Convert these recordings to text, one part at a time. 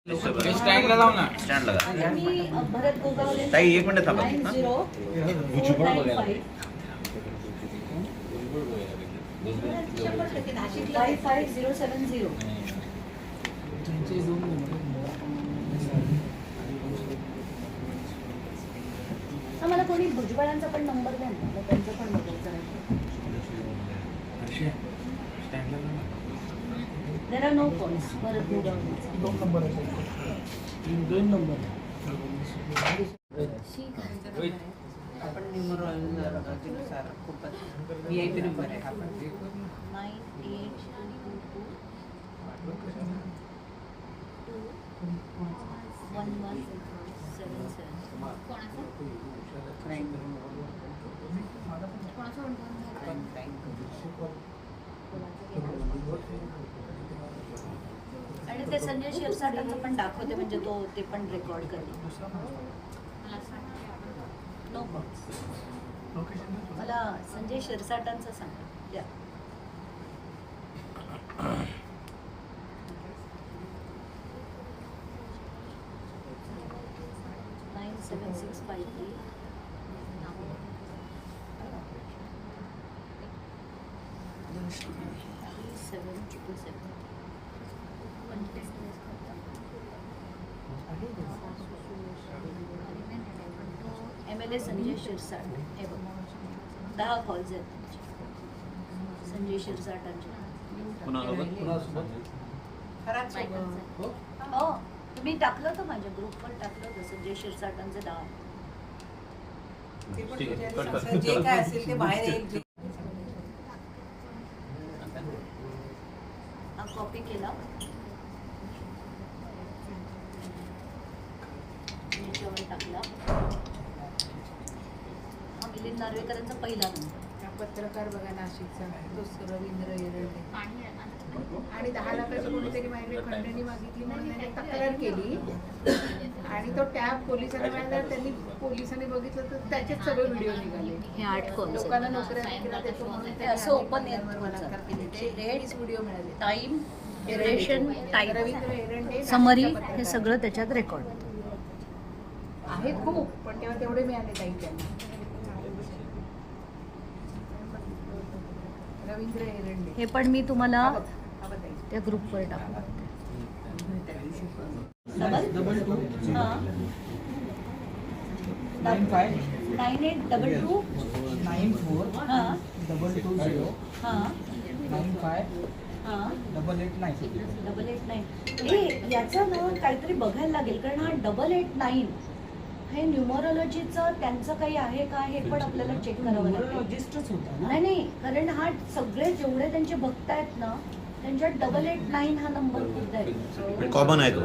स्टँडला जाऊ ना, स्टँडला ताई. एक मिनिट थांबा. मला कोणी भुजबळांचा पण नंबर द्या ना, त्यांचं पण बघायचं आहे. There are no calls. परत दोन नंबर आपण न्यूमरोनुसार खूपच VIP नंबर आहे. आपण 98221177. आणि ते संजय शिरसाटांचं पण दाखवते, म्हणजे तो ते पण रेकॉर्ड करतो. No calls. मला संजय शिरसाटांचं सांगा. द्या. MLA संजय शिरसाट. हे बघ, 10 कॉल्स आहेत त्यांचे. संजय शिरसाटांचे. हो, तुम्ही टाकलं होतं माझ्या ग्रुपवर, टाकलं होतं संजय शिरसाटांचं 10. जे काय असेल ते बाहेर येईल. हा कॉपी केला. याच्यावर टाकला. हा मिलिंद नार्वेकरांचा पहिला नंबर. पत्रकार बघा नाशिकचा, तो रवींद्र एरंडे. आणि 10 लाखाची कोणीतरी माझ्याकडे खंडणी मागितली म्हणून त्याने तक्रार केली आणि तो टॅब पोलिसांना मिळाला. त्यांनी पोलिसांनी बघितलं तर त्याचेच सगळे व्हिडिओ निघाले. हे 8 कॉल लोकांना नोकऱ्या केल्या त्याचं म्हणून ते असं ओपन येत व्हिडिओ मिळाले. Time, duration, time, Ravindra Erande summary, हे सगळं त्याच्यात रेकॉर्ड होतं. आहेत खूप, पण तेव्हा तेवढे मिळाले ताई त्यांना. रवींद्र एरंडे. हे पण मी तुम्हाला त्या ग्रुपवर टाकलं. डबल 9822 94 हां 220 हां 95 हां 889. हे याचं ना काहीतरी बघायला लागेल, कारण हा 889 हे न्यूमरोलॉजीचं त्यांचं काही आहे का हे पण आपल्याला चेक करावं लागेल. रजिस्टरच होता ना. नाही, कारण हा सगळे जेवढे त्यांचे भक्त आहेत ना, त्यांच्यात 889 हा नंबर खूपदा आहे. कॉमन आहे, तो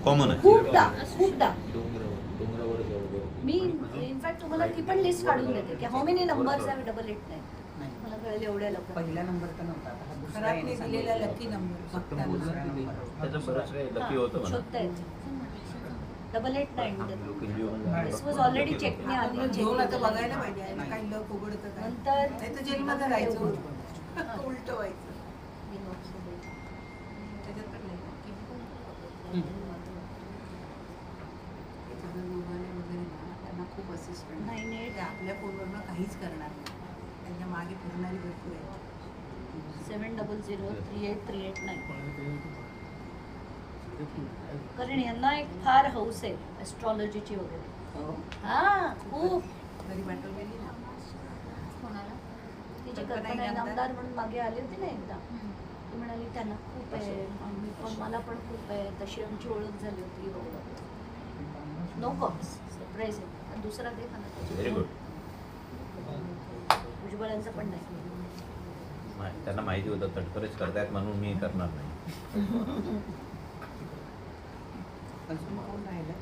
कॉमन आहे. खूपदा मी इनफॅक्ट तुम्हाला ती पण लिस्ट काढून देते की हाऊ मेनी नंबर्स हॅव 889. मला कळेल एवढ्या लवकर. पहिला नंबर तर नव्हता. घरातले दिलेला लकी नंबर. त्याचं बरंच काही लकी होतं म्हणा. शोधता येते. 889. दिस वॉज ऑलरेडी चेक. मी आधी चेक आता बघायला पाहिजे आहे ना, काही लक उघडतं काय. नंतर नाही तर जेलमध्ये राहायचं होतं. उलट व्हायचं. त्याच्यात पण नाही. वगैरे त्यांना खूप असिस्टंट. 98 ते आपल्या फोनवरनं काहीच करणार नाही. त्यांच्या मागे फिरणारी भरपूर आहे. 700383889. कारण यांना एक फार हौस आहे ॲस्ट्रॉलॉजीची वगैरे. हां, खूप. घरी पाठवलेली ना. तिची कल्पना इनामदार म्हणून मागे आली होती ना एकदा. ती म्हणाली त्यांना खूप आहे, आम्ही पण, मला पण खूप आहे. तशी आमची ओळख झाली होती. No cops. सरप्राईज आहे. दुसरा दे मला. Very good. भुजबळांचं पण नाही. त्यांना माहिती होतं तटकरेच करतायत म्हणून मी करणार नाही. कोण राहिलं?